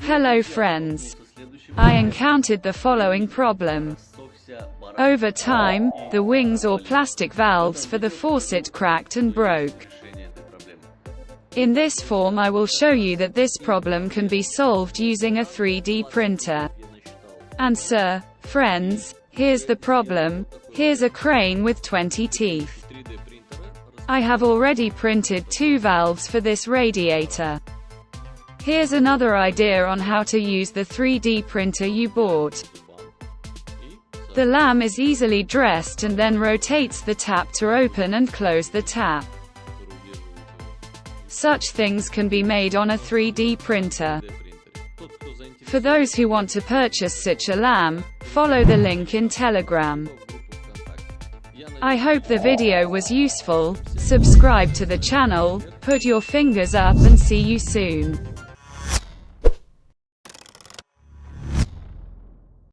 Hello friends. I encountered the following problem. Over time, the wings or plastic valves for the faucet cracked and broke. In this form I will show you that this problem can be solved using a 3D printer. And sir, friends, here's the problem. Here's a crane with 20 teeth. I have already printed 2 valves for this radiator. Here's another idea on how to use the 3D printer you bought. The lamp is easily dressed and then rotates the tap to open and close the tap. Such things can be made on a 3D printer. For those who want to purchase such a lamp, follow the link in Telegram. I hope the video was useful. Subscribe to the channel, put your fingers up and see you soon.